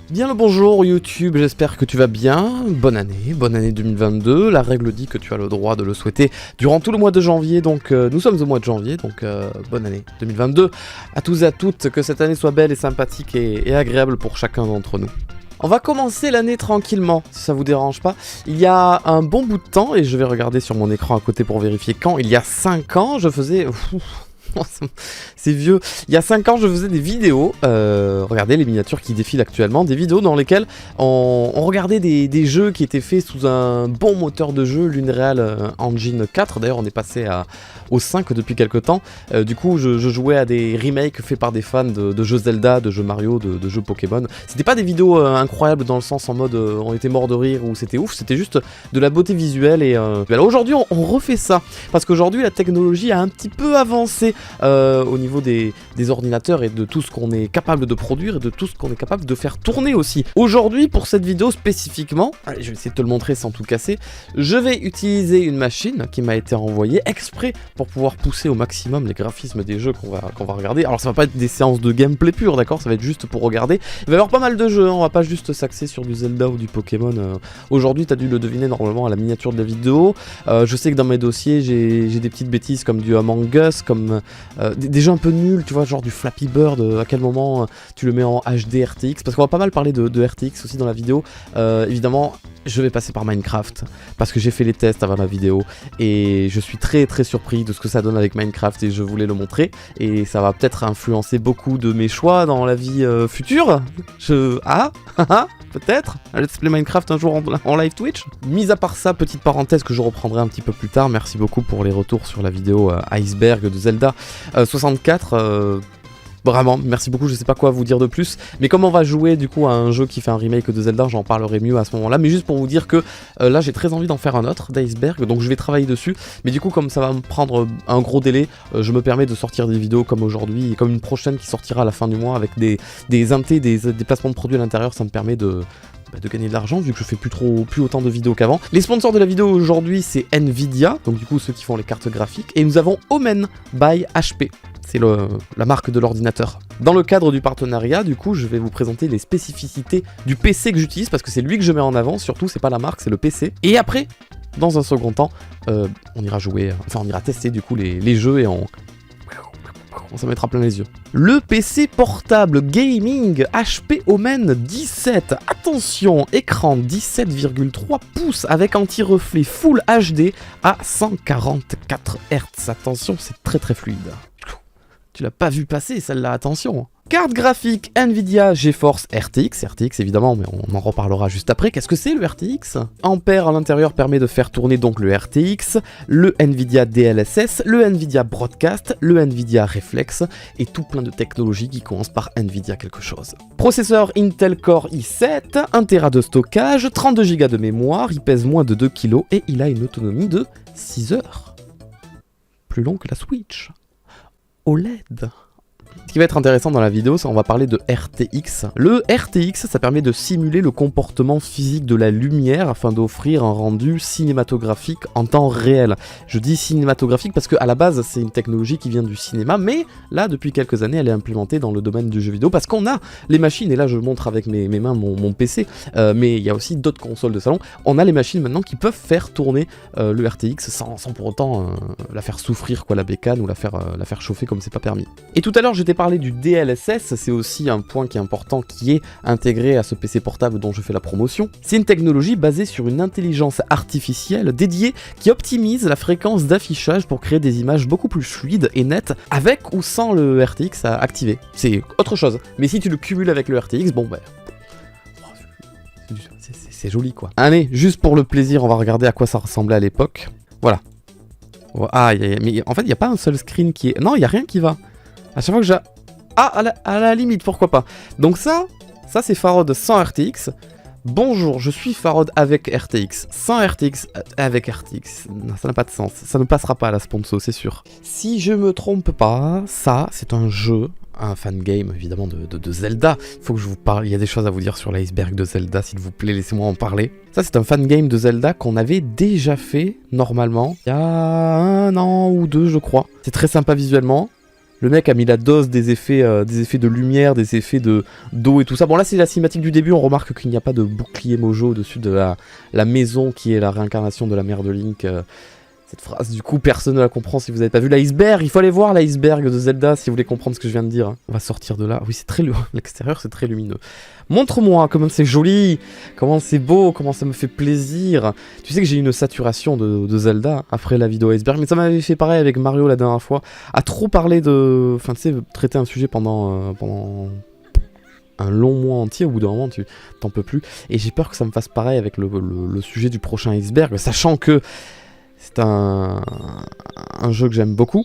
Bien le bonjour YouTube, j'espère que tu vas bien, bonne année 2022, la règle dit que tu as le droit de le souhaiter durant tout le mois de janvier, donc nous sommes au mois de janvier, donc bonne année 2022 à tous et à toutes, que cette année soit belle et sympathique et agréable pour chacun d'entre nous. On va commencer l'année tranquillement, si ça vous dérange pas. Il y a un bon bout de temps, et je vais regarder sur mon écran à côté pour vérifier quand, il y a 5 ans, je faisais... C'est vieux. Il y a 5 ans, je faisais des vidéos. Regardez les miniatures qui défilent actuellement. Des vidéos dans lesquelles on regardait des jeux qui étaient faits sous un bon moteur de jeu, l'Unreal Engine 4. D'ailleurs, on est passé au 5 depuis quelques temps. Du coup, je jouais à des remakes faits par des fans de jeux Zelda, de jeux Mario, de jeux Pokémon. C'était pas des vidéos incroyables dans le sens en mode on était mort de rire ou c'était ouf. C'était juste de la beauté visuelle. Et alors aujourd'hui, on refait ça. Parce qu'aujourd'hui, la technologie a un petit peu avancé. Au niveau des ordinateurs et de tout ce qu'on est capable de produire et de tout ce qu'on est capable de faire tourner aussi. Aujourd'hui, pour cette vidéo spécifiquement, allez, je vais essayer de te le montrer sans tout casser, je vais utiliser une machine qui m'a été envoyée exprès pour pouvoir pousser au maximum les graphismes des jeux qu'on va regarder. Alors ça va pas être des séances de gameplay pur, d'accord, ça va être juste pour regarder. Il va y avoir pas mal de jeux, hein. On va pas juste s'axer sur du Zelda ou du Pokémon. Aujourd'hui, t'as dû le deviner normalement à la miniature de la vidéo. Je sais que dans mes dossiers, j'ai des petites bêtises comme du Among Us, comme des jeux un peu nuls, tu vois, genre du Flappy Bird, à quel moment tu le mets en HD RTX, parce qu'on va pas mal parler de RTX aussi dans la vidéo. Évidemment, je vais passer par Minecraft, parce que j'ai fait les tests avant la vidéo, et je suis très très surpris de ce que ça donne avec Minecraft, et je voulais le montrer, et ça va peut-être influencer beaucoup de mes choix dans la vie future. Peut-être un let's play Minecraft un jour en live Twitch. Mis à part ça, petite parenthèse que je reprendrai un petit peu plus tard, merci beaucoup pour les retours sur la vidéo Iceberg de Zelda 64. Vraiment, merci beaucoup, je sais pas quoi vous dire de plus. Mais comme on va jouer du coup à un jeu qui fait un remake de Zelda, j'en parlerai mieux à ce moment-là. Mais juste pour vous dire que là j'ai très envie d'en faire un autre, d'Iceberg, donc je vais travailler dessus. Mais du coup comme ça va me prendre un gros délai, je me permets de sortir des vidéos comme aujourd'hui, et comme une prochaine qui sortira à la fin du mois avec des intés, des placements de produits à l'intérieur, ça me permet de gagner de l'argent vu que je fais plus autant de vidéos qu'avant. Les sponsors de la vidéo aujourd'hui c'est Nvidia, donc du coup ceux qui font les cartes graphiques, et nous avons Omen by HP. C'est la marque de l'ordinateur. Dans le cadre du partenariat, du coup, je vais vous présenter les spécificités du PC que j'utilise, parce que c'est lui que je mets en avant, surtout, c'est pas la marque, c'est le PC. Et après, dans un second temps, on ira jouer, enfin on ira tester du coup les jeux et on se mettra plein les yeux. Le PC portable gaming HP Omen 17. Attention, écran 17,3 pouces avec anti-reflet Full HD à 144 Hz. Attention, c'est très très fluide. Tu l'as pas vu passer celle-là, attention. Carte graphique Nvidia GeForce RTX évidemment, mais on en reparlera juste après. Qu'est-ce que c'est le RTX? Ampère à l'intérieur permet de faire tourner donc le RTX, le Nvidia DLSS, le Nvidia Broadcast, le Nvidia Reflex et tout plein de technologies qui commencent par Nvidia quelque chose. Processeur Intel Core i7, 1 Tera de stockage, 32 Go de mémoire, il pèse moins de 2 kg et il a une autonomie de 6 heures. Plus long que la Switch. OLED. Ce qui va être intéressant dans la vidéo, c'est qu'on va parler de RTX. Le RTX, ça permet de simuler le comportement physique de la lumière afin d'offrir un rendu cinématographique en temps réel. Je dis cinématographique parce qu'à la base, c'est une technologie qui vient du cinéma, mais là, depuis quelques années, elle est implémentée dans le domaine du jeu vidéo parce qu'on a les machines, et là, je montre avec mes mains mon PC, mais il y a aussi d'autres consoles de salon. On a les machines maintenant qui peuvent faire tourner le RTX sans pour autant la faire souffrir, quoi, la bécane, ou la faire chauffer comme c'est pas permis. Et tout à l'heure, j'étais parlé du DLSS, c'est aussi un point qui est important, qui est intégré à ce PC portable dont je fais la promotion. C'est une technologie basée sur une intelligence artificielle dédiée qui optimise la fréquence d'affichage pour créer des images beaucoup plus fluides et nettes avec ou sans le RTX à activer. C'est autre chose, mais si tu le cumules avec le RTX, bon ben... c'est joli quoi. Allez, juste pour le plaisir, on va regarder à quoi ça ressemblait à l'époque. Voilà. Ah, mais en fait, il n'y a pas un seul screen qui est... Non, il n'y a rien qui va. À chaque fois que j'ai... Ah, à la limite, pourquoi pas. Donc ça c'est Farod sans RTX. Bonjour, je suis Farod avec RTX. Sans RTX, avec RTX. Non, ça n'a pas de sens. Ça ne passera pas à la sponsor, c'est sûr. Si je me trompe pas, ça, c'est un jeu, un fangame évidemment de Zelda. Il faut que je vous parle, il y a des choses à vous dire sur l'iceberg de Zelda, s'il vous plaît, laissez-moi en parler. Ça, c'est un fangame de Zelda qu'on avait déjà fait, normalement, il y a 1 an ou 2, je crois. C'est très sympa visuellement. Le mec a mis la dose des effets de lumière, des effets d'eau et tout ça. Bon là c'est la cinématique du début, on remarque qu'il n'y a pas de bouclier mojo au-dessus de la maison qui est la réincarnation de la mère de Link. Cette phrase du coup personne ne la comprend si vous n'avez pas vu l'iceberg. Il faut aller voir l'iceberg de Zelda si vous voulez comprendre ce que je viens de dire. On va sortir de là. Oui c'est très l'extérieur c'est très lumineux. Montre-moi comment c'est joli, comment c'est beau, comment ça me fait plaisir. Tu sais que j'ai eu une saturation de Zelda après la vidéo iceberg, mais ça m'avait fait pareil avec Mario la dernière fois. À trop parler de... Enfin tu sais, traiter un sujet pendant un long mois entier, au bout d'un moment tu t'en peux plus. Et j'ai peur que ça me fasse pareil avec le sujet du prochain iceberg, sachant que c'est un jeu que j'aime beaucoup.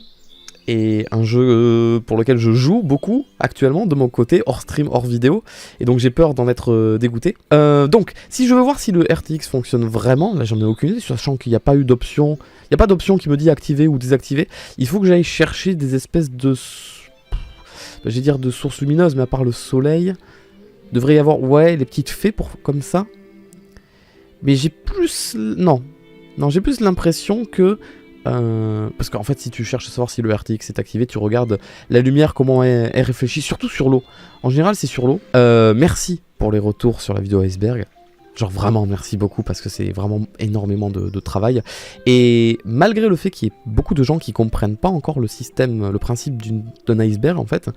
Et un jeu pour lequel je joue beaucoup actuellement de mon côté, hors stream, hors vidéo, et donc j'ai peur d'en être dégoûté. Donc, si je veux voir si le RTX fonctionne vraiment, là j'en ai aucune idée, sachant qu'il n'y a pas eu d'option, il n'y a pas d'option qui me dit activer ou désactiver, il faut que j'aille chercher des espèces de... je vais dire de sources lumineuses, mais à part le soleil, devrait y avoir, ouais, les petites fées comme ça, mais j'ai plus... Non, j'ai plus l'impression que... parce qu'en fait si tu cherches à savoir si le RTX est activé, tu regardes la lumière, comment elle réfléchit, surtout sur l'eau. En général c'est sur l'eau. Merci pour les retours sur la vidéo iceberg. Genre vraiment merci beaucoup parce que c'est vraiment énormément de travail. Et malgré le fait qu'il y ait beaucoup de gens qui comprennent pas encore le système, le principe d'un iceberg en fait,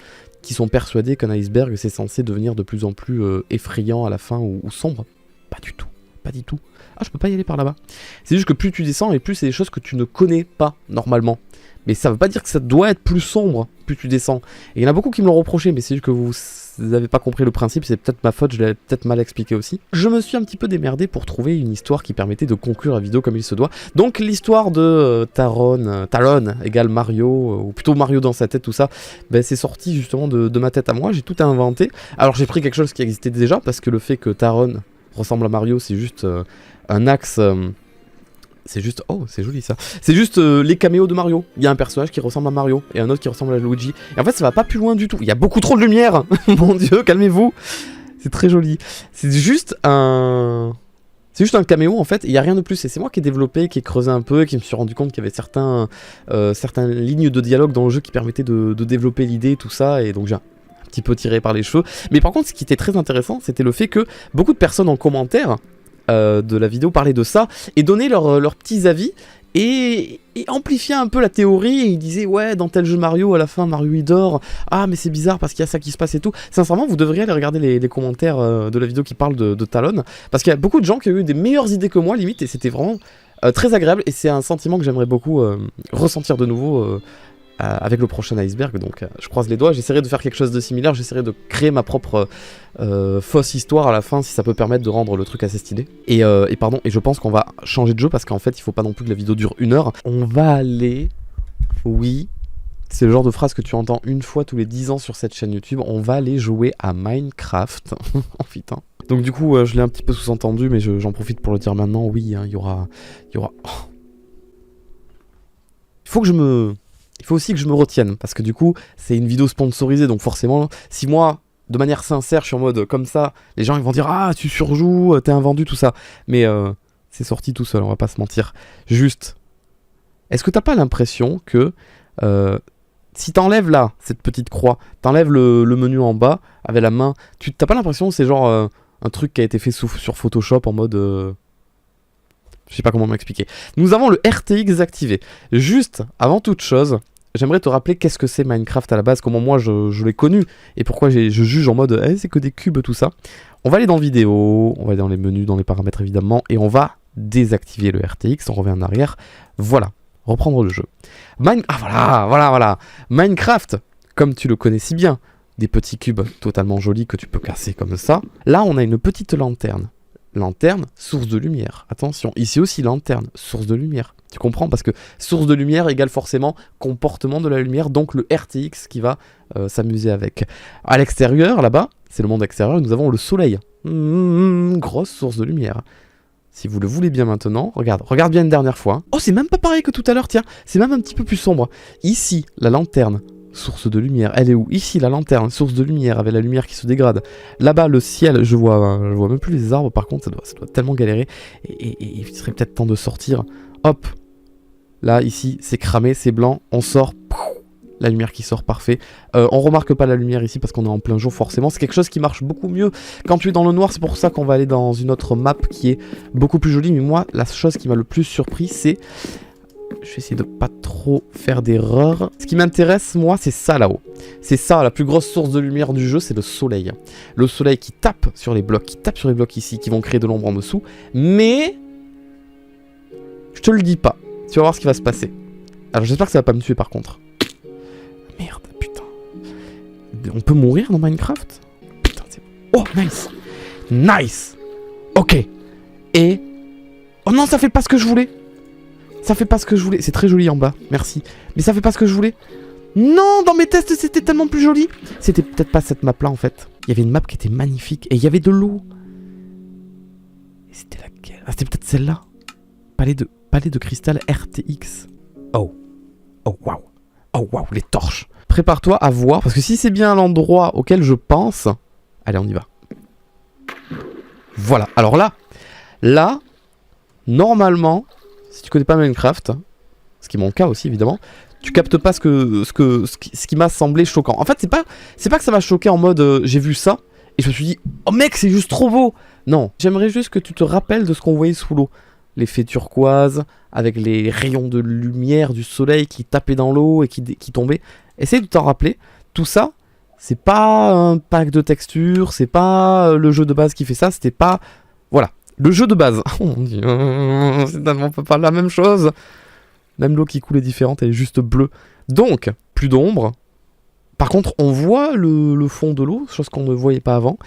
qui sont persuadés qu'un iceberg c'est censé devenir de plus en plus effrayant à la fin ou sombre. Pas du tout. Pas du tout. Ah, je peux pas y aller par là-bas. C'est juste que plus tu descends et plus c'est des choses que tu ne connais pas normalement. Mais ça veut pas dire que ça doit être plus sombre plus tu descends. Et il y en a beaucoup qui me l'ont reproché, mais c'est juste que vous n'avez pas compris le principe, c'est peut-être ma faute, je l'ai peut-être mal expliqué aussi. Je me suis un petit peu démerdé pour trouver une histoire qui permettait de conclure la vidéo comme il se doit. Donc l'histoire de Talon égale Mario, ou plutôt Mario dans sa tête, tout ça, ben, c'est sorti justement de ma tête à moi, j'ai tout inventé. Alors j'ai pris quelque chose qui existait déjà, parce que le fait que Talon ressemble à Mario, c'est juste un axe... c'est juste... Oh, c'est joli ça. C'est juste les caméos de Mario. Il y a un personnage qui ressemble à Mario et un autre qui ressemble à Luigi. Et en fait, ça va pas plus loin du tout. Il y a beaucoup trop de lumière. Mon dieu, calmez-vous. C'est très joli. C'est juste un... C'est juste un caméo en fait, il n'y a rien de plus. Et c'est moi qui ai développé, qui ai creusé un peu, qui me suis rendu compte qu'il y avait certaines lignes de dialogue dans le jeu qui permettaient de développer l'idée, tout ça. Et donc j'ai un petit peu tiré par les cheveux. Mais par contre, ce qui était très intéressant, c'était le fait que beaucoup de personnes en commentaire de la vidéo parlaient de ça et donnaient leurs petits avis et amplifiaient un peu la théorie. Et ils disaient ouais, dans tel jeu Mario, à la fin Mario il dort, ah mais c'est bizarre parce qu'il y a ça qui se passe et tout. Sincèrement, vous devriez aller regarder les commentaires de la vidéo qui parle de Talon, parce qu'il y a beaucoup de gens qui ont eu des meilleures idées que moi limite, et c'était vraiment très agréable. Et c'est un sentiment que j'aimerais beaucoup ressentir de nouveau avec le prochain iceberg. Donc je croise les doigts, j'essaierai de faire quelque chose de similaire, j'essaierai de créer ma propre fausse histoire à la fin, si ça peut permettre de rendre le truc assez stylé. Et je pense qu'on va changer de jeu, parce qu'en fait il faut pas non plus que la vidéo dure 1 heure. On va aller... Oui, c'est le genre de phrase que tu entends une fois tous les 10 ans sur cette chaîne YouTube. On va aller jouer à Minecraft. Oh putain. Donc du coup je l'ai un petit peu sous-entendu, mais j'en profite pour le dire maintenant. Oui, hein, il y aura... Oh. Il faut aussi que je me retienne, parce que du coup, c'est une vidéo sponsorisée, donc forcément, si moi, de manière sincère, je suis en mode comme ça, les gens ils vont dire « Ah, tu surjoues, t'es invendu, tout ça ». Mais c'est sorti tout seul, on va pas se mentir. Juste, est-ce que t'as pas l'impression que si t'enlèves là, cette petite croix, t'enlèves le menu en bas, avec la main, t'as pas l'impression que c'est genre un truc qui a été fait sur Photoshop en mode... Je sais pas comment m'expliquer. Nous avons le RTX activé. Juste, avant toute chose, j'aimerais te rappeler qu'est-ce que c'est Minecraft à la base, comment moi je l'ai connu, et pourquoi je juge en mode c'est que des cubes, tout ça. On va aller dans vidéo, on va aller dans les menus, dans les paramètres évidemment, et on va désactiver le RTX, on revient en arrière. Voilà, reprendre le jeu. Voilà. Minecraft, comme tu le connais si bien, des petits cubes totalement jolis que tu peux casser comme ça. Là, on a une petite lanterne. Lanterne, source de lumière. Attention, ici aussi lanterne, source de lumière. Tu comprends? Parce que source de lumière égale forcément comportement de la lumière, donc le RTX qui va s'amuser avec. À l'extérieur, là-bas, c'est le monde extérieur, nous avons le soleil. Grosse source de lumière. Si vous le voulez bien maintenant, regarde bien une dernière fois. Oh, c'est même pas pareil que tout à l'heure, tiens. C'est même un petit peu plus sombre. Ici, la lanterne, source de lumière, elle est où? Ici, la lanterne, source de lumière, avec la lumière qui se dégrade. Là-bas, le ciel, je vois même plus les arbres, par contre, ça doit tellement galérer. Et il serait peut-être temps de sortir. Hop. Là, ici, c'est cramé, c'est blanc, on sort. La lumière qui sort, parfait. On remarque pas la lumière ici parce qu'on est en plein jour forcément. C'est quelque chose qui marche beaucoup mieux quand tu es dans le noir. C'est pour ça qu'on va aller dans une autre map qui est beaucoup plus jolie. Mais moi, la chose qui m'a le plus surpris, c'est... Je vais essayer de pas trop faire d'erreur. Ce qui m'intéresse, moi, c'est ça là-haut. C'est ça, la plus grosse source de lumière du jeu, c'est le soleil. Le soleil qui tape sur les blocs, ici, qui vont créer de l'ombre en dessous. Mais... je te le dis pas. Tu vas voir ce qui va se passer. Alors j'espère que ça va pas me tuer par contre. Merde, putain. On peut mourir dans Minecraft? Putain, c'est... Oh, nice. Nice. Ok. Et... oh non, ça fait pas ce que je voulais. Ça fait pas ce que je voulais. C'est très joli en bas, merci. Mais ça fait pas ce que je voulais. Non, dans mes tests, c'était tellement plus joli. C'était peut-être pas cette map-là, en fait. Il y avait une map qui était magnifique. Et il y avait de l'eau. Et c'était laquelle? Ah, c'était peut-être celle-là. Palais de cristal RTX. Oh. Oh, waouh. Oh, waouh, les torches. Prépare-toi à voir, parce que si c'est bien l'endroit auquel je pense... Allez, on y va. Voilà. Alors là, normalement... si tu connais pas Minecraft, ce qui est mon cas aussi évidemment, tu captes pas ce qui m'a semblé choquant. En fait, c'est pas que ça m'a choqué en mode j'ai vu ça et je me suis dit oh mec c'est juste trop beau. Non, j'aimerais juste que tu te rappelles de ce qu'on voyait sous l'eau, l'effet turquoise avec les rayons de lumière du soleil qui tapaient dans l'eau et qui tombaient. Essaye de t'en rappeler. Tout ça, c'est pas un pack de textures, c'est pas le jeu de base qui fait ça, c'était pas voilà. Le jeu de base. Oh mon dieu, c'est tellement pas la même chose. Même l'eau qui coule est différente, elle est juste bleue. Donc, plus d'ombre. Par contre, on voit le fond de l'eau, chose qu'on ne voyait pas avant.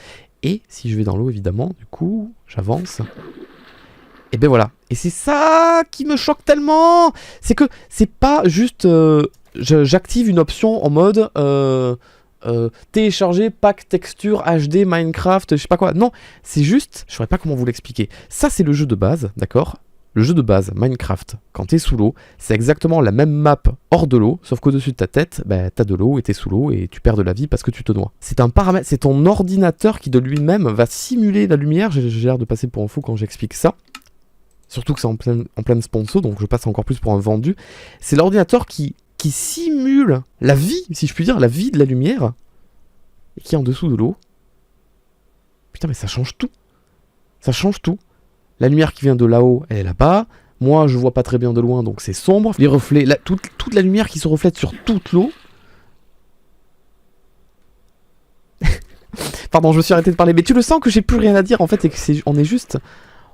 Et si je vais dans l'eau, évidemment, du coup, j'avance. Et ben voilà. Et c'est ça qui me choque tellement. C'est que c'est pas juste... j'active une option en mode... télécharger pack texture HD Minecraft, je sais pas quoi. Non, c'est juste, je saurais pas comment vous l'expliquer. Ça, c'est le jeu de base, d'accord? Le jeu de base, Minecraft, quand t'es sous l'eau, c'est exactement la même map hors de l'eau, sauf qu'au-dessus de ta tête, bah, t'as de l'eau et t'es sous l'eau et tu perds de la vie parce que tu te noies. C'est un paramètre, c'est ton ordinateur qui de lui-même va simuler la lumière. J'ai l'air de passer pour un fou quand j'explique ça. Surtout que c'est en pleine sponsor, donc je passe encore plus pour un vendu. C'est l'ordinateur qui simule la vie, si je puis dire, la vie de la lumière, et qui est en dessous de l'eau. Putain, mais ça change tout. Ça change tout. La lumière qui vient de là-haut, elle est là-bas. Moi, je vois pas très bien de loin, donc c'est sombre. Les reflets, toute la lumière qui se reflète sur toute l'eau. Pardon, je me suis arrêté de parler, mais tu le sens que j'ai plus rien à dire, en fait, et que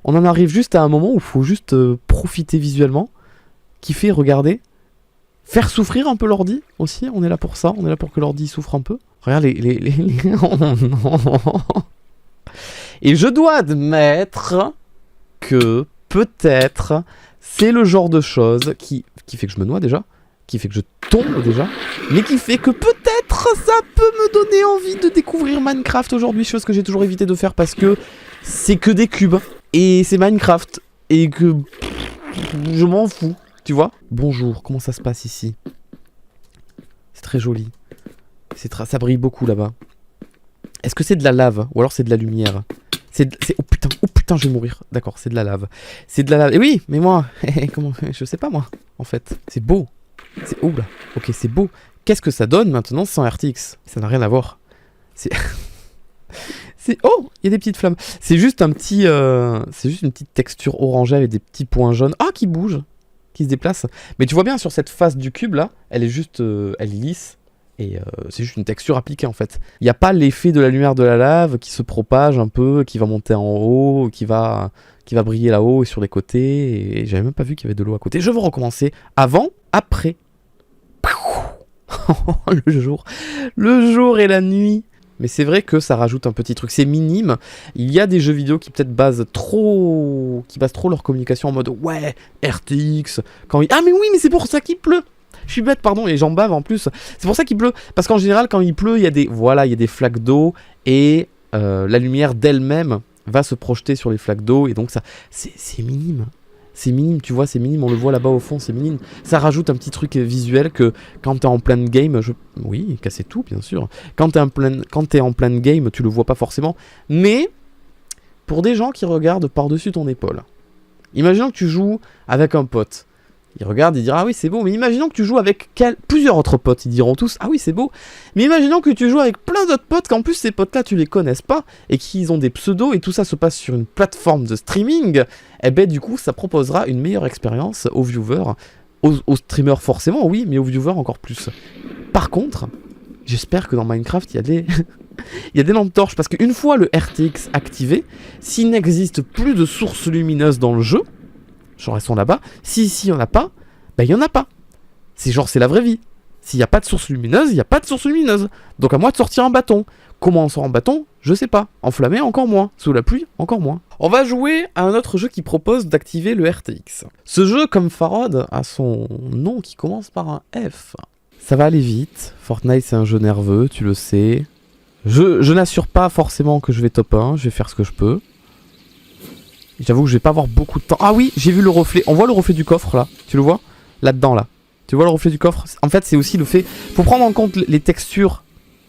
on en arrive juste à un moment où il faut juste profiter visuellement, kiffer, regarder. Faire souffrir un peu l'ordi aussi, on est là pour ça, on est là pour que l'ordi souffre un peu. Regarde oh non. Et je dois admettre que peut-être c'est le genre de chose qui fait que je me noie déjà, qui fait que je tombe déjà, mais qui fait que peut-être ça peut me donner envie de découvrir Minecraft aujourd'hui, chose que j'ai toujours évité de faire parce que c'est que des cubes, et c'est Minecraft, et que je m'en fous. Tu vois? Bonjour, comment ça se passe ici? C'est très joli. Ça brille beaucoup là-bas. Est-ce que c'est de la lave? Ou alors c'est de la lumière? Oh putain, je vais mourir. D'accord, c'est de la lave. C'est de la lave. Et oui, mais moi, comment? Je sais pas moi, en fait. C'est beau. Oula. Ok, c'est beau. Qu'est-ce que ça donne maintenant sans RTX? Ça n'a rien à voir. Oh, il y a des petites flammes. C'est juste un petit... c'est juste une petite texture orangée avec des petits points jaunes. Ah, qui bougent, qui se déplacent. Mais tu vois bien sur cette face du cube là, elle est juste... elle est lisse. Et c'est juste une texture appliquée en fait. Il n'y a pas l'effet de la lumière de la lave qui se propage un peu, qui va monter en haut, qui va briller là-haut et sur les côtés. Et j'avais même pas vu qu'il y avait de l'eau à côté. Je veux recommencer avant, après. Le jour et la nuit. Mais c'est vrai que ça rajoute un petit truc. C'est minime. Il y a des jeux vidéo qui peut-être basent trop leur communication en mode ouais, RTX. Ah mais oui, mais c'est pour ça qu'il pleut. Je suis bête, pardon, et j'en bave en plus. C'est pour ça qu'il pleut. Parce qu'en général, quand il pleut, il y a des flaques d'eau et la lumière d'elle-même va se projeter sur les flaques d'eau. Et donc ça, c'est minime. C'est minime, tu vois, c'est minime. On le voit là-bas au fond, c'est minime. Ça rajoute un petit truc visuel que quand t'es en plein game, oui, casser tout, bien sûr. Quand t'es en plein game, tu le vois pas forcément. Mais pour des gens qui regardent par-dessus ton épaule, imaginons que tu joues avec un pote. Il regarde, il dira ah oui c'est beau, mais imaginons que tu joues avec plusieurs autres potes, ils diront tous ah oui c'est beau, mais imaginons que tu joues avec plein d'autres potes, qu'en plus ces potes là tu les connaisses pas, et qu'ils ont des pseudos, et tout ça se passe sur une plateforme de streaming, et ben du coup ça proposera une meilleure expérience aux viewers, aux streamers forcément oui, mais aux viewers encore plus. Par contre, j'espère que dans Minecraft il y a des... il y a des lampes torches, parce qu'une fois le RTX activé, s'il n'existe plus de sources lumineuses dans le jeu, genre elles sont là-bas, si ici il n'y en a pas, ben il n'y en a pas. C'est genre c'est la vraie vie. S'il n'y a pas de source lumineuse, il n'y a pas de source lumineuse. Donc à moi de sortir en bâton. Comment on sort en bâton? Je sais pas. Enflammé encore moins. Sous la pluie encore moins. On va jouer à un autre jeu qui propose d'activer le RTX. Ce jeu, comme Farod, a son nom qui commence par un F. Ça va aller vite. Fortnite c'est un jeu nerveux, tu le sais. Je n'assure pas forcément que je vais top 1, je vais faire ce que je peux. J'avoue que je vais pas avoir beaucoup de temps. Ah oui, j'ai vu le reflet. On voit le reflet du coffre là. Tu le vois? Là-dedans là. Tu vois le reflet du coffre? En fait, c'est aussi le fait... Faut prendre en compte les textures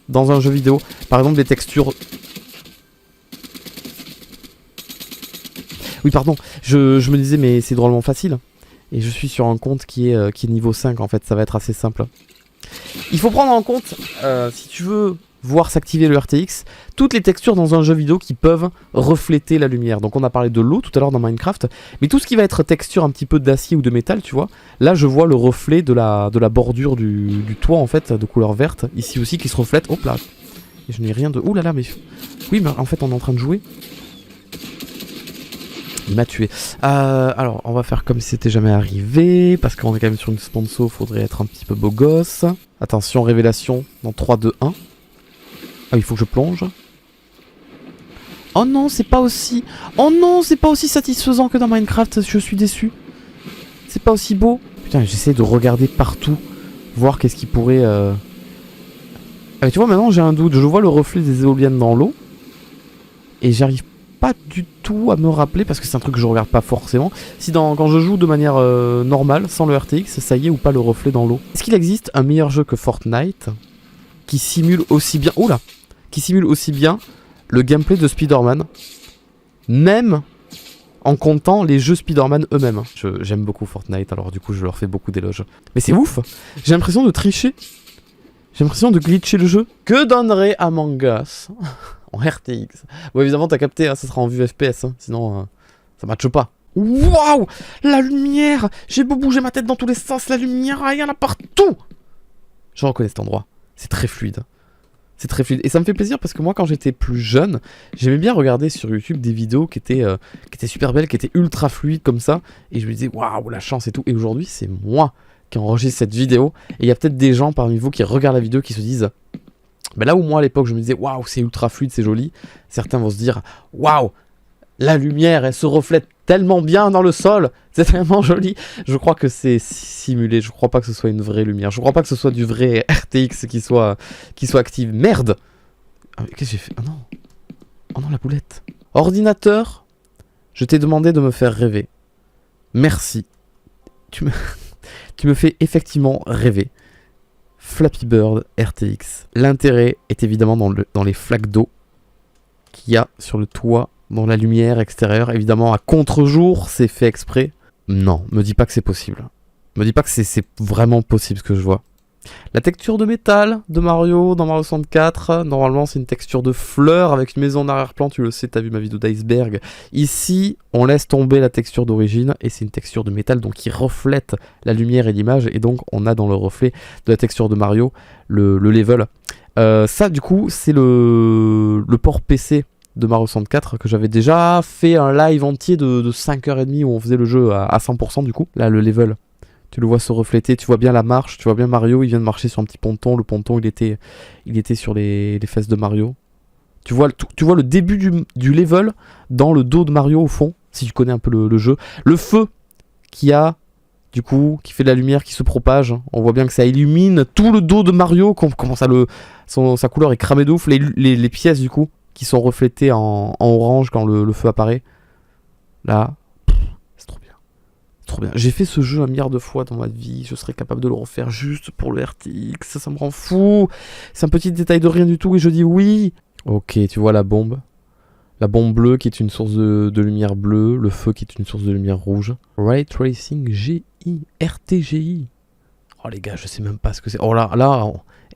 dans un jeu vidéo. Par exemple, les textures... Oui, pardon. Je me disais, mais c'est drôlement facile. Et je suis sur un compte qui est niveau 5 en fait. Ça va être assez simple. Il faut prendre en compte, si tu veux... voir s'activer le RTX, toutes les textures dans un jeu vidéo qui peuvent refléter la lumière. Donc on a parlé de l'eau tout à l'heure dans Minecraft, mais tout ce qui va être texture un petit peu d'acier ou de métal, tu vois, là je vois le reflet de la bordure du toit en fait, de couleur verte, ici aussi qui se reflète, hop là, et je n'ai rien de... Ouh là là, mais... Oui, mais en fait on est en train de jouer. Il m'a tué. Alors, on va faire comme si c'était jamais arrivé, parce qu'on est quand même sur une sponsor, faudrait être un petit peu beau gosse. Attention, révélation, dans 3, 2, 1. Ah, il faut que je plonge. Oh non, c'est pas aussi... Oh non, c'est pas aussi satisfaisant que dans Minecraft, je suis déçu. C'est pas aussi beau. Putain, j'essaie de regarder partout, voir qu'est-ce qui pourrait... Ah mais tu vois, maintenant j'ai un doute. Je vois le reflet des éoliennes dans l'eau. Et j'arrive pas du tout à me rappeler, parce que c'est un truc que je regarde pas forcément, si quand je joue de manière normale, sans le RTX, ça y est ou pas le reflet dans l'eau. Est-ce qu'il existe un meilleur jeu que Fortnite qui simule aussi bien... Oula, qui simule aussi bien le gameplay de Spider-Man, même en comptant les jeux Spider-Man eux-mêmes. J'aime beaucoup Fortnite, alors du coup je leur fais beaucoup d'éloges. Mais c'est ouf, j'ai l'impression de tricher. J'ai l'impression de glitcher le jeu. Que donnerait Among Us en RTX? Bon évidemment t'as capté, hein, ça sera en vue FPS, hein, sinon ça matche pas. Waouh, la lumière! J'ai beau bouger ma tête dans tous les sens, la lumière, il y en a partout! Je reconnais cet endroit, c'est très fluide. C'est très fluide. Et ça me fait plaisir parce que moi, quand j'étais plus jeune, j'aimais bien regarder sur YouTube des vidéos qui étaient super belles, qui étaient ultra fluides comme ça. Et je me disais, waouh, la chance et tout. Et aujourd'hui, c'est moi qui enregistre cette vidéo. Et il y a peut-être des gens parmi vous qui regardent la vidéo qui se disent, ben là où moi à l'époque, je me disais, waouh, c'est ultra fluide, c'est joli. Certains vont se dire, waouh, la lumière, elle se reflète tellement bien dans le sol, c'est tellement joli. Je crois que c'est simulé, je crois pas que ce soit une vraie lumière, je crois pas que ce soit du vrai RTX qui soit active. Merde. Qu'est-ce que j'ai fait? Oh non, la boulette. Ordinateur, je t'ai demandé de me faire rêver. Merci. Tu me fais effectivement rêver. Flappy Bird RTX. L'intérêt est évidemment dans les flaques d'eau qu'il y a sur le toit, dans la lumière extérieure, évidemment à contre-jour, c'est fait exprès. Non, me dis pas que c'est possible. Me dis pas que c'est vraiment possible ce que je vois. La texture de métal de Mario dans Mario 64, normalement c'est une texture de fleurs avec une maison en arrière-plan, tu le sais, t'as vu ma vidéo d'iceberg. Ici, on laisse tomber la texture d'origine et c'est une texture de métal donc qui reflète la lumière et l'image et donc on a dans le reflet de la texture de Mario le level. Ça du coup c'est le port PC de Mario 64 que j'avais déjà fait un live entier de 5h30 où on faisait le jeu à 100% du coup. Là le level, tu le vois se refléter, tu vois bien la marche, tu vois bien Mario, il vient de marcher sur un petit ponton, le ponton il était sur les fesses de Mario. Tu vois le début du level dans le dos de Mario au fond, si tu connais un peu le jeu. Le feu qui a, du coup, qui fait de la lumière qui se propage, on voit bien que ça illumine tout le dos de Mario, comment ça sa couleur est cramée de ouf, les pièces du coup, qui sont reflétées en orange quand le feu apparaît. Là, c'est trop bien. C'est trop bien. J'ai fait ce jeu 1 milliard de fois dans ma vie, je serais capable de le refaire juste pour le RTX, ça me rend fou. C'est un petit détail de rien du tout et je dis oui. Ok, tu vois la bombe. La bombe bleue qui est une source de lumière bleue, le feu qui est une source de lumière rouge. Ray Tracing GI, RTGI. Oh les gars, je sais même pas ce que c'est. Oh là,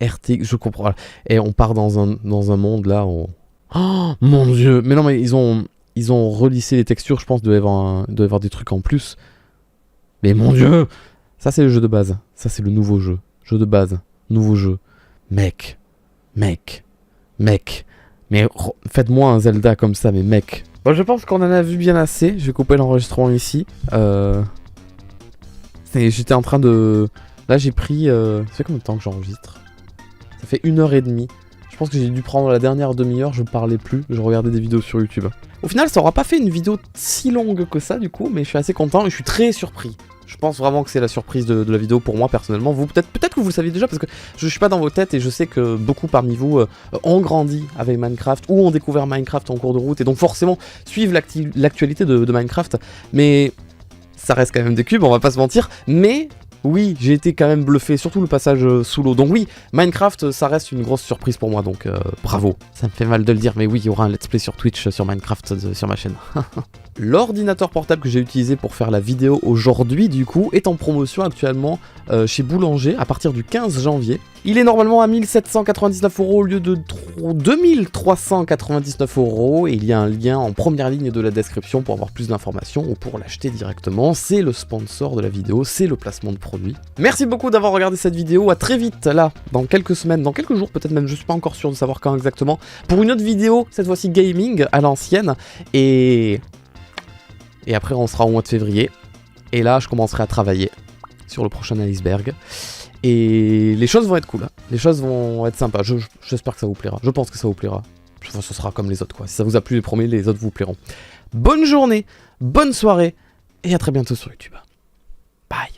RT, je comprends. Et on part dans un monde là. Oh mon dieu. Mais non, mais ils ont relissé les textures, je pense, doit y avoir des trucs en plus. Mais mon dieu. Ça c'est le jeu de base. Ça c'est le nouveau jeu. Jeu de base. Nouveau jeu. Mec. Mais faites-moi un Zelda comme ça, mais mec. Bon, je pense qu'on en a vu bien assez. Je vais couper l'enregistrement ici. J'étais en train de... Là, j'ai pris... Ça fait combien de temps que j'enregistre? Ça fait 1h30. Je pense que j'ai dû prendre la dernière demi-heure. Je parlais plus. Je regardais des vidéos sur YouTube. Au final, ça aura pas fait une vidéo si longue que ça, du coup. Mais je suis assez content et je suis très surpris. Je pense vraiment que c'est la surprise de la vidéo pour moi personnellement. Vous peut-être que vous le saviez déjà parce que je suis pas dans vos têtes et je sais que beaucoup parmi vous ont grandi avec Minecraft ou ont découvert Minecraft en cours de route et donc forcément suivent l'actualité de Minecraft. Mais ça reste quand même des cubes, on va pas se mentir. Mais oui, j'ai été quand même bluffé, surtout le passage sous l'eau. Donc oui, Minecraft, ça reste une grosse surprise pour moi, donc bravo. Ça me fait mal de le dire, mais oui, il y aura un let's play sur Twitch sur Minecraft sur ma chaîne. L'ordinateur portable que j'ai utilisé pour faire la vidéo aujourd'hui, du coup, est en promotion actuellement chez Boulanger à partir du 15 janvier. Il est normalement à 1799 € au lieu de 2399 € et il y a un lien en première ligne de la description pour avoir plus d'informations ou pour l'acheter directement. C'est le sponsor de la vidéo, c'est le placement de produit. Merci beaucoup d'avoir regardé cette vidéo, à très vite là, dans quelques semaines, dans quelques jours peut-être même, je suis pas encore sûr de savoir quand exactement, pour une autre vidéo, cette fois-ci gaming à l'ancienne, et après on sera au mois de février, et là je commencerai à travailler sur le prochain iceberg. Et les choses vont être cool, hein. Les choses vont être sympas, j'espère que ça vous plaira, je pense que ça vous plaira. Enfin, ce sera comme les autres quoi, si ça vous a plu, promis, les autres vous plairont. Bonne journée, bonne soirée, et à très bientôt sur YouTube. Bye.